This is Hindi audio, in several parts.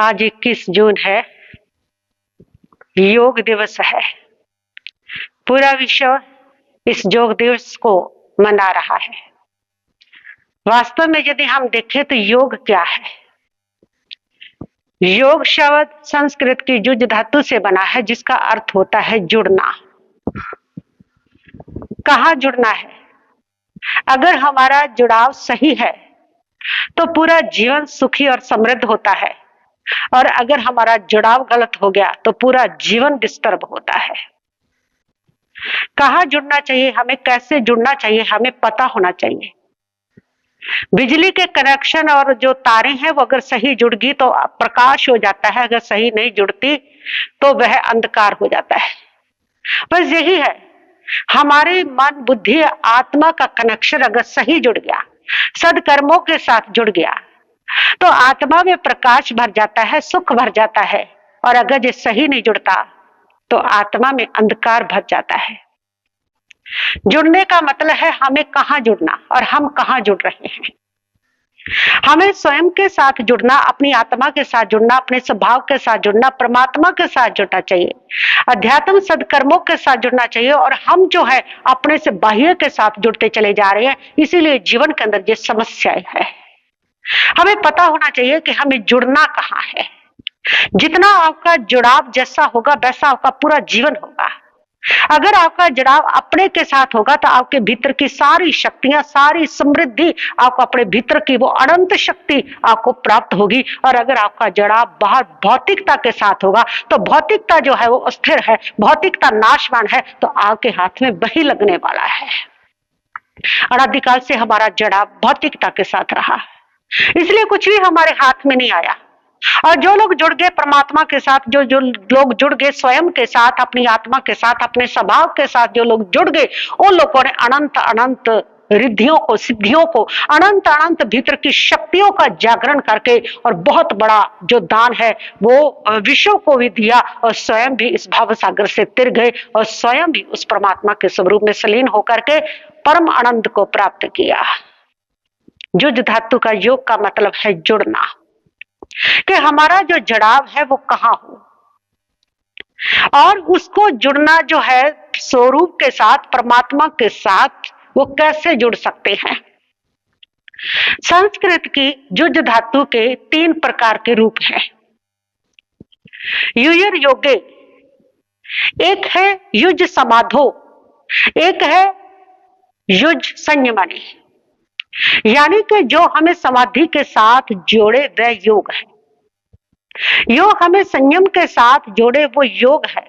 आज 21 जून है, योग दिवस है। पूरा विश्व इस योग दिवस को मना रहा है। वास्तव में यदि हम देखें तो योग क्या है? योग शब्द संस्कृत की युज धातु से बना है, जिसका अर्थ होता है जुड़ना। कहाँ जुड़ना है? अगर हमारा जुड़ाव सही है तो पूरा जीवन सुखी और समृद्ध होता है, और अगर हमारा जुड़ाव गलत हो गया तो पूरा जीवन डिस्टर्ब होता है। कहाँ जुड़ना चाहिए, हमें कैसे जुड़ना चाहिए, हमें पता होना चाहिए। बिजली के कनेक्शन और जो तारें हैं वो अगर सही जुड़ गई तो प्रकाश हो जाता है, अगर सही नहीं जुड़ती तो वह अंधकार हो जाता है। बस यही है, हमारे मन बुद्धि आत्मा का कनेक्शन अगर सही जुड़ गया, सदकर्मों के साथ जुड़ गया, तो आत्मा में प्रकाश भर जाता है, सुख भर जाता है। और अगर ये सही नहीं जुड़ता तो आत्मा में अंधकार भर जाता है। जुड़ने का मतलब है हमें कहाँ जुड़ना और हम कहाँ जुड़ रहे हैं। हमें स्वयं के साथ जुड़ना, अपनी आत्मा के साथ जुड़ना, अपने स्वभाव के साथ जुड़ना, परमात्मा के साथ जुड़ना चाहिए, अध्यात्म सदकर्मों के साथ जुड़ना चाहिए। और हम जो है अपने से बाह्य के साथ जुड़ते चले जा रहे हैं, इसीलिए जीवन के अंदर ये समस्याएं है। हमें पता होना चाहिए कि हमें जुड़ना कहाँ है। जितना आपका जुड़ाव जैसा होगा वैसा आपका पूरा जीवन होगा। अगर आपका जुड़ाव अपने के साथ होगा तो आपके भीतर की सारी शक्तियां, सारी समृद्धि, आपको अपने भीतर की वो अनंत शक्ति आपको प्राप्त होगी। और अगर आपका जुड़ाव बाहर भौतिकता के साथ होगा तो भौतिकता जो है वो अस्थिर है, भौतिकता नाशवान है, तो आपके हाथ में वही लगने वाला है। अनादिकाल से हमारा जुड़ाव भौतिकता के साथ रहा, इसलिए कुछ भी हमारे हाथ में नहीं आया। और जो लोग जुड़ गए परमात्मा के साथ, जो लोग जुड़ गए स्वयं के साथ, अपनी आत्मा के साथ, अपने स्वभाव के साथ जो लोग जुड़ गए, उन लोगों ने अनंत अनंत रिद्धियों को, सिद्धियों को, अनंत अनंत भीतर की शक्तियों का जागरण करके और बहुत बड़ा जो दान है वो विश्व को भी दिया, और स्वयं भी इस भाव सागर से तिर गए और स्वयं भी उस परमात्मा के स्वरूप में सलीन होकर के परम आनंद को प्राप्त किया। युज धातु का योग का मतलब है जुड़ना, कि हमारा जो जुड़ाव है वो कहाँ हो, और उसको जुड़ना जो है स्वरूप के साथ, परमात्मा के साथ, वो कैसे जुड़ सकते हैं। संस्कृत की युज धातु के 3 प्रकार के रूप हैं। युयर योगे, एक है युज समाधो, एक है युज संयमने, यानी कि जो हमें समाधि के साथ जोड़े वह योग है, योग हमें संयम के साथ जोड़े वो योग है।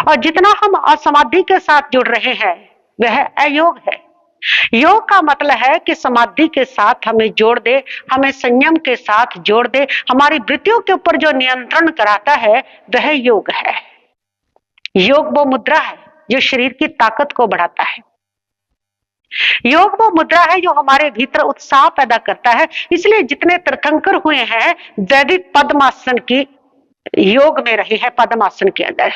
और जितना हम असमाधि के साथ जुड़ रहे हैं वह अयोग है। योग का मतलब है कि समाधि के साथ हमें जोड़ दे, हमें संयम के साथ जोड़ दे, हमारी वृत्तियों के ऊपर जो नियंत्रण कराता है वह योग है। योग वो मुद्रा है जो शरीर की ताकत को बढ़ाता है। योग वो मुद्रा है जो हमारे भीतर उत्साह पैदा करता है। इसलिए जितने तीर्थंकर हुए हैं वैदिक पद्मासन की योग में रहे हैं, पद्मासन के अंदर।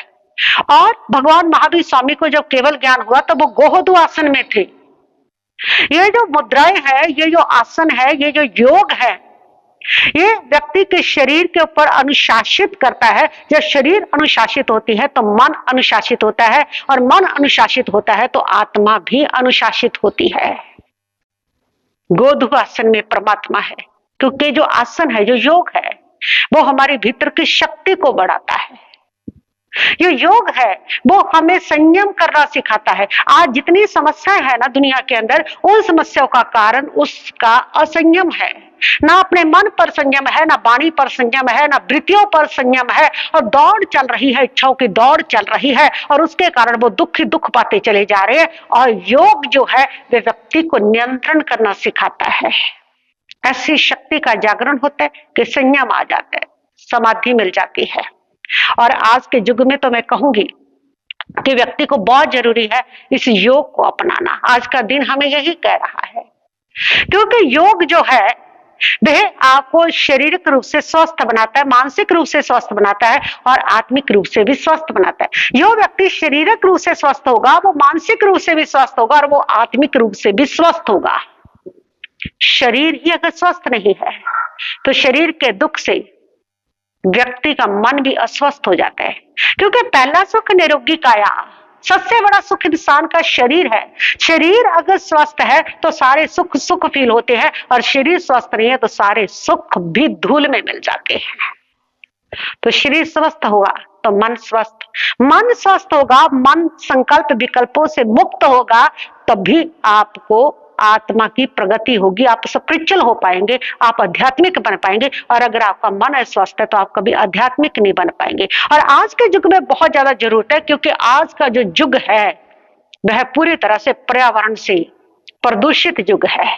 और भगवान महावीर स्वामी को जब केवल ज्ञान हुआ तो वो गोहदु आसन में थे। ये जो मुद्राएं है, ये जो आसन है, ये जो योग है, ये व्यक्ति के शरीर के ऊपर अनुशासित करता है। जब शरीर अनुशासित होती है तो मन अनुशासित होता है, और मन अनुशासित होता है तो आत्मा भी अनुशासित होती है। गोधु आसन में परमात्मा है, क्योंकि जो आसन है, जो योग है, वो हमारे भीतर की शक्ति को बढ़ाता है। ये योग है वो हमें संयम करना सिखाता है। आज जितनी समस्याएं है ना दुनिया के अंदर, उन समस्याओं का कारण उसका असंयम है। ना अपने मन पर संयम है, ना वाणी पर संयम है, ना वृत्तियों पर संयम है, और दौड़ चल रही है, इच्छाओं की दौड़ चल रही है, और उसके कारण वो दुख ही दुख पाते चले जा रहे हैं। और योग जो है वे व्यक्ति को नियंत्रण करना सिखाता है। ऐसी शक्ति का जागरण होता है कि संयम आ जाता है, समाधि मिल जाती है। और आज के युग में तो मैं कहूंगी कि व्यक्ति को बहुत जरूरी है इस योग को अपनाना। आज का दिन हमें यही कह रहा है, क्योंकि योग जो है वह आपको शारीरिक रूप से स्वस्थ बनाता है, मानसिक रूप से स्वस्थ बनाता है, और आत्मिक रूप से भी स्वस्थ बनाता है। जो व्यक्ति शारीरिक रूप से स्वस्थ होगा वो मानसिक रूप से भी स्वस्थ होगा, और वो आत्मिक रूप से भी स्वस्थ होगा। शरीर ही अगर स्वस्थ नहीं है तो शरीर के दुख से व्यक्ति का मन भी अस्वस्थ हो जाता है, क्योंकि पहला सुख निरोगी काया, सबसे बड़ा सुख इंसान का शरीर है। शरीर अगर स्वस्थ है तो सारे सुख सुख फील होते हैं, और शरीर स्वस्थ नहीं है तो सारे सुख भी धूल में मिल जाते हैं। तो शरीर स्वस्थ होगा तो मन स्वस्थ होगा, मन संकल्प विकल्पों से मुक्त होगा, तभी आपको आत्मा की प्रगति होगी, आप स्पिरिचुअल हो पाएंगे, आप आध्यात्मिक बन पाएंगे। और अगर आपका मन अस्वस्थ है तो आप कभी आध्यात्मिक नहीं बन पाएंगे। और आज के युग में बहुत ज्यादा जरूरत है, क्योंकि आज का जो युग है वह पूरी तरह से पर्यावरण से प्रदूषित युग है।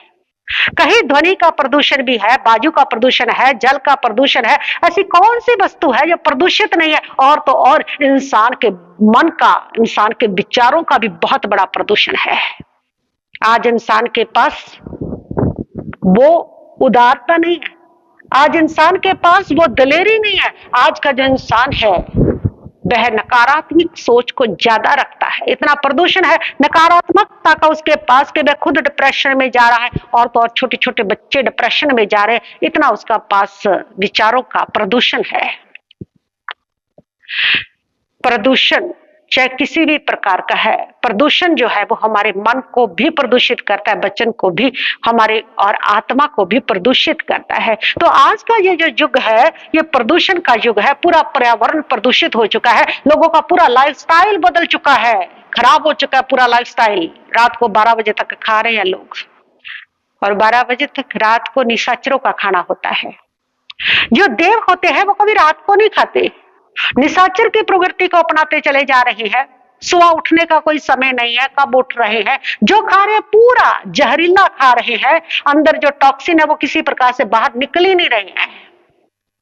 कहीं ध्वनि का प्रदूषण भी है, वायु का प्रदूषण है, जल का प्रदूषण है। ऐसी कौन सी वस्तु है जो प्रदूषित नहीं है? और तो और इंसान के मन का, इंसान के विचारों का भी बहुत बड़ा प्रदूषण है। आज इंसान के पास वो उदारता नहीं है, आज इंसान के पास वो दिलेरी नहीं है। आज का जो इंसान है वह नकारात्मक सोच को ज्यादा रखता है। इतना प्रदूषण है नकारात्मकता का उसके पास कि वह खुद डिप्रेशन में जा रहा है, और तो और छोटे छोटे बच्चे डिप्रेशन में जा रहे हैं। इतना उसका पास विचारों का प्रदूषण है। प्रदूषण चाहे किसी भी प्रकार का है, प्रदूषण जो है वो हमारे मन को भी प्रदूषित करता है, वचन को भी, हमारे और आत्मा को भी प्रदूषित करता है। तो आज का ये जो युग है ये प्रदूषण का युग है। पूरा पर्यावरण प्रदूषित हो चुका है, लोगों का पूरा लाइफस्टाइल बदल चुका है, खराब हो चुका है पूरा लाइफस्टाइल। रात को 12 बजे तक खा रहे हैं लोग, और 12 बजे तक रात को निशाचरों का खाना होता है। जो देव होते हैं वो कभी रात को नहीं खाते, निशाचर की प्रवृत्ति को अपनाते चले जा रहे हैं। सुबह उठने का कोई समय नहीं है, कब उठ रहे हैं, जो खा रहे हैं पूरा जहरीला खा रहे हैं, अंदर जो टॉक्सिन है वो किसी प्रकार से बाहर निकल ही नहीं रहे हैं।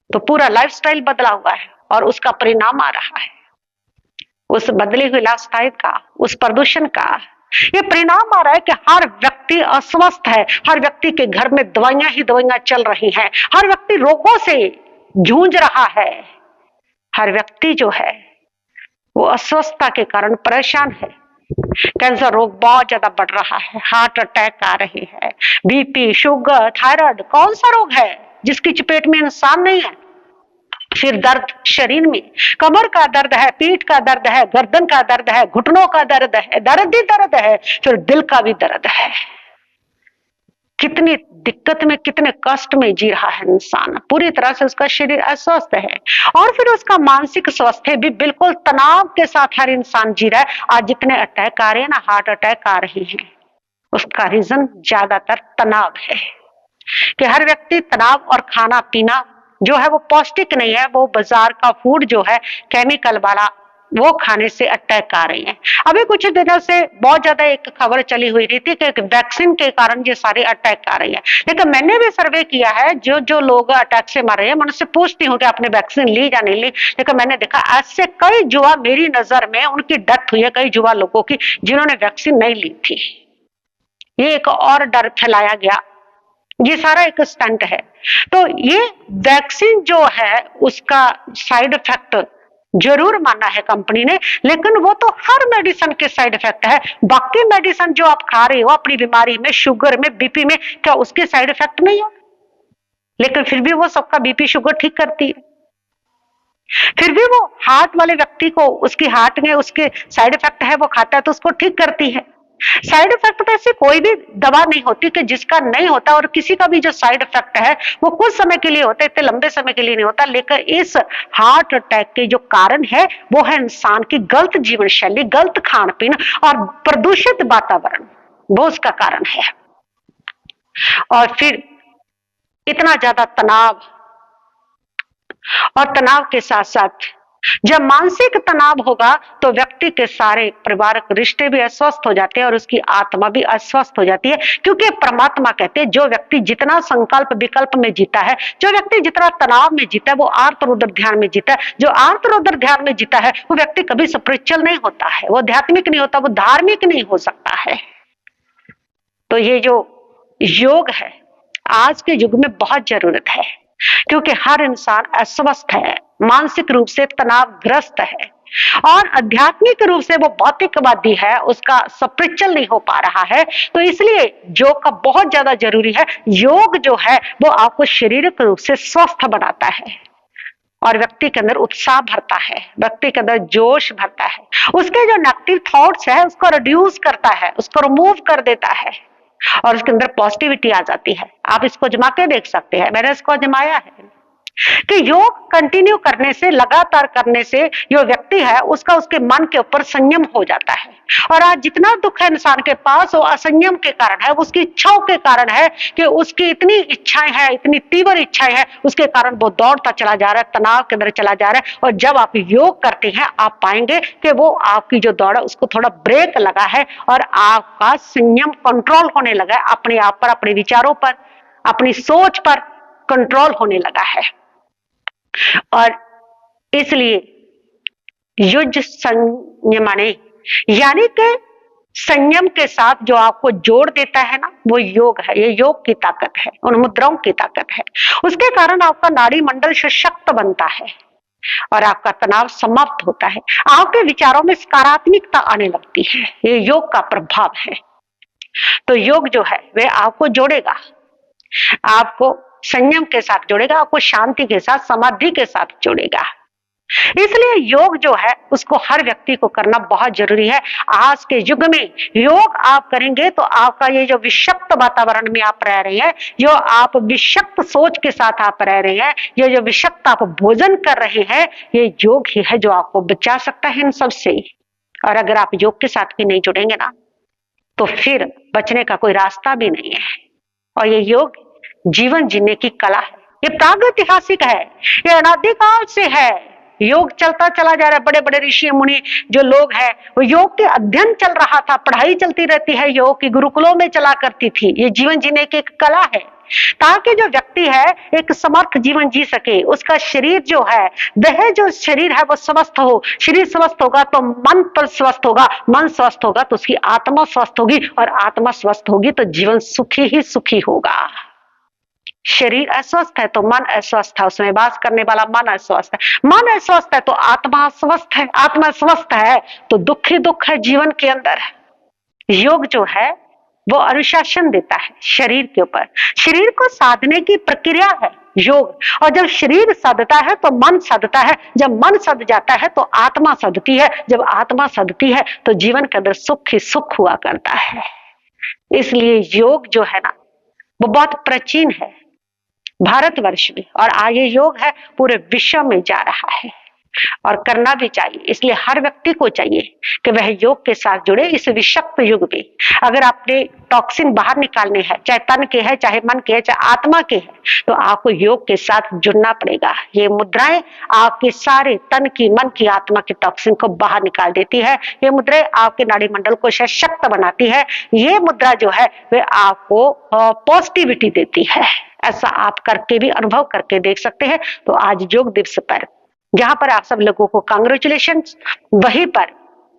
तो पूरा लाइफस्टाइल बदला हुआ है और उसका परिणाम आ रहा है। उस बदली हुई लाइफस्टाइल का, उस प्रदूषण का ये परिणाम आ रहा है कि हर व्यक्ति अस्वस्थ है, हर व्यक्ति के घर में दवाइयां ही दवाइयां चल रही हैं, हर व्यक्ति रोगों से जूझ रहा है, हर व्यक्ति जो है वो अस्वस्थता के कारण परेशान है। कैंसर रोग बहुत ज्यादा बढ़ रहा है, हार्ट अटैक आ रहे हैं, बीपी, शुगर, थायराइड, कौन सा रोग है जिसकी चपेट में इंसान नहीं है। फिर दर्द शरीर में, कमर का दर्द है, पीठ का दर्द है, गर्दन का दर्द है, घुटनों का दर्द है, दर्द ही दर्द है, फिर दिल का भी दर्द है। कितनी दिक्कत में, कितने कष्ट में जी रहा है इंसान, पूरी तरह से उसका शरीर अस्वस्थ है। और फिर उसका मानसिक स्वास्थ्य भी बिल्कुल तनाव के साथ हर इंसान जी रहा है। आज जितने अटैक आ रहे हैं ना, हार्ट अटैक आ रहे हैं, उसका रीजन ज्यादातर तनाव है कि हर व्यक्ति तनाव, और खाना पीना जो है वो पौष्टिक नहीं है, वो बाजार का फूड जो है केमिकल वाला, वो खाने से अटैक आ रही है। अभी कुछ दिनों से बहुत ज्यादा एक खबर चली हुई थी कि वैक्सीन के कारण ये सारे अटैक आ रही है। लेकिन मैंने भी सर्वे किया है, जो जो लोग अटैक से मर रहे हैं, मैं उनसे पूछती हूँ कि आपने वैक्सीन ली या नहीं ली। लेकिन मैंने देखा ऐसे कई युवा, मेरी नजर में उनकी डेथ हुई है, कई युवा लोगों की जिन्होंने वैक्सीन नहीं ली थी। ये एक और डर फैलाया गया, ये सारा एक स्टंट है। तो ये वैक्सीन जो है उसका साइड इफेक्ट जरूर माना है कंपनी ने, लेकिन वो तो हर मेडिसिन के साइड इफेक्ट है। बाकी मेडिसिन जो आप खा रहे हो अपनी बीमारी में, शुगर में, बीपी में, क्या उसके साइड इफेक्ट नहीं है? लेकिन फिर भी वो सबका बीपी शुगर ठीक करती है। फिर भी वो हार्ट वाले व्यक्ति को, उसकी हार्ट में उसके साइड इफेक्ट है, वो खाता है तो उसको ठीक करती है। साइड इफेक्ट ऐसी कोई भी दवा नहीं होती कि जिसका नहीं होता, और किसी का भी जो साइड इफेक्ट है वो कुछ समय के लिए होता है, इतने लंबे समय के लिए नहीं होता। लेकिन इस हार्ट अटैक के जो कारण है वो है इंसान की गलत जीवन शैली, गलत खान पीन और प्रदूषित वातावरण, वो उसका कारण है। और फिर इतना ज्यादा तनाव, और तनाव के साथ साथ जब मानसिक तनाव होगा तो व्यक्ति के सारे पारिवारिक रिश्ते भी अस्वस्थ हो जाते हैं और उसकी आत्मा भी अस्वस्थ हो जाती है। क्योंकि परमात्मा कहते हैं जो व्यक्ति जितना संकल्प विकल्प में जीता है, जो व्यक्ति जितना तनाव में जीता है, वो आर्त रुद्र ध्यान में जीता है। जो आर्त रुद्र ध्यान में जीता है वो व्यक्ति कभी स्पिरिचुअल नहीं होता है, वो आध्यात्मिक नहीं होता, वो धार्मिक नहीं हो सकता है। तो ये जो योग है आज के युग में बहुत जरूरत है, क्योंकि हर इंसान अस्वस्थ है, मानसिक रूप से तनावग्रस्त है। और आध्यात्मिक रूप से वो भौतिकवादी है, उसका स्पिरिचुअल नहीं हो पा रहा है। तो इसलिए योग का बहुत ज्यादा जरूरी है। योग जो है वो आपको शारीरिक रूप से स्वस्थ बनाता है और व्यक्ति के अंदर उत्साह भरता है, व्यक्ति के अंदर जोश भरता है, उसके जो नेगेटिव थॉट्स है उसको रिड्यूस करता है, उसको रिमूव कर देता है और उसके अंदर पॉजिटिविटी आ जाती है। आप इसको जमा के देख सकते हैं, मैंने इसको जमाया है कि योग कंटिन्यू करने से, लगातार करने से जो व्यक्ति है उसका उसके मन के ऊपर संयम हो जाता है। और आज जितना दुख है इंसान के पास वो असंयम के कारण है, उसकी इच्छाओं के कारण है कि उसकी इतनी इच्छाएं हैं, इतनी तीव्र इच्छाएं हैं, उसके कारण वो दौड़ता चला जा रहा है, तनाव के अंदर चला जा रहा है। और जब आप योग करते हैं आप पाएंगे कि वो आपकी जो दौड़ है उसको थोड़ा ब्रेक लगा है और आपका संयम कंट्रोल होने लगा है, अपने आप पर, अपने विचारों पर, अपनी सोच पर कंट्रोल होने लगा है। और इसलिए युज संयमने यानी कि संयम के साथ जो आपको जोड़ देता है ना, वो योग है। ये योग की ताकत है, उन मुद्राओं की ताकत है। उसके कारण आपका नाड़ी मंडल सशक्त बनता है और आपका तनाव समाप्त होता है, आपके विचारों में सकारात्मकता आने लगती है। ये योग का प्रभाव है। तो योग जो है वह आपको जोड़ेगा, आपको संयम के साथ जोड़ेगा, आपको शांति के साथ, समाधि के साथ जोड़ेगा। इसलिए योग जो है उसको हर व्यक्ति को करना बहुत जरूरी है। आज के युग में योग आप करेंगे तो आपका ये जो विषक्त वातावरण में आप रह रहे हैं, जो आप विषक्त सोच के साथ आप रह रहे हैं, ये जो विषक्त आप भोजन कर रहे हैं, ये योग ही है जो आपको बचा सकता है इन सबसे। और अगर आप योग के साथ भी नहीं जुड़ेंगे ना तो फिर बचने का कोई रास्ता भी नहीं है। और ये योग जीवन जीने की कला है, ये प्रागैतिहासिक है, ये अनादिकाल से है। योग चलता चला जा रहा है। बड़े बड़े ऋषि मुनि जो लोग हैं वो योग के अध्ययन चल रहा था, पढ़ाई चलती रहती है, योग की गुरुकुलों में चला करती थी। ये जीवन जीने की एक कला है ताकि जो व्यक्ति है एक समर्थ जीवन जी सके। उसका शरीर जो है, देह जो शरीर है वो स्वस्थ हो, शरीर स्वस्थ होगा तो मन पर स्वस्थ होगा, मन स्वस्थ होगा तो उसकी आत्मा स्वस्थ होगी और आत्मा स्वस्थ होगी तो जीवन सुखी ही सुखी होगा। शरीर अस्वस्थ है तो मन अस्वस्थ है, उसमें वास करने वाला मन अस्वस्थ है, मन अस्वस्थ है तो आत्मा स्वस्थ है, आत्मा स्वस्थ है तो दुख ही दुख है जीवन के अंदर। योग जो है वो अनुशासन देता है शरीर के ऊपर, शरीर को साधने की प्रक्रिया है योग। और जब शरीर सधता है तो मन सधता है, जब मन सध जाता है तो आत्मा सधती है, जब आत्मा सधती है तो जीवन के अंदर सुख ही सुख हुआ करता है। इसलिए योग जो है ना वो बहुत प्राचीन है भारतवर्ष में, और आगे योग है पूरे विश्व में जा रहा है और करना भी चाहिए। इसलिए हर व्यक्ति को चाहिए कि वह योग के साथ जुड़े इस विषक्त युग में। अगर आपने टॉक्सिन बाहर निकालने हैं, चाहे तन के हैं, चाहे मन के हैं, चाहे आत्मा के हैं, तो आपको योग के साथ जुड़ना पड़ेगा। ये मुद्राएं आपके सारे तन की, मन की, आत्मा के टॉक्सिन को बाहर निकाल देती है। ये मुद्राएं आपके नाड़ी मंडल को सशक्त बनाती है। ये मुद्रा जो है वह आपको पॉजिटिविटी देती है। ऐसा आप करके भी अनुभव करके देख सकते हैं। तो आज योग दिवस पर जहां पर आप सब लोगों को कांग्रेचुलेशन, वहीं पर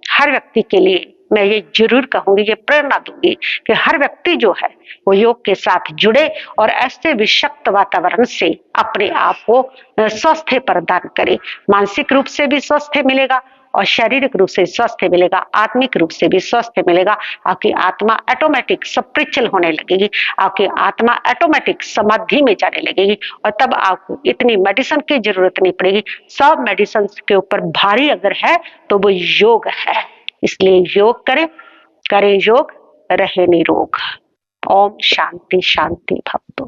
हर व्यक्ति के लिए मैं ये जरूर कहूंगी, ये प्रेरणा दूंगी कि हर व्यक्ति जो है वो योग के साथ जुड़े और ऐसे विषक्त वातावरण से अपने आप को स्वस्थ प्रदान करे। मानसिक रूप से भी स्वस्थ मिलेगा और शारीरिक रूप से स्वस्थ मिलेगा, आत्मिक रूप से भी स्वस्थ मिलेगा। आपकी आत्मा ऑटोमेटिक स्पिरिचुअल होने लगेगी, आपकी आत्मा ऑटोमेटिक समाधि में जाने लगेगी और तब आपको इतनी मेडिसिन की जरूरत नहीं पड़ेगी। सब मेडिसिन के ऊपर भारी अगर है तो वो योग है। इसलिए योग करें, करें योग, रहे निरोग। ओम शांति शांति भवतु।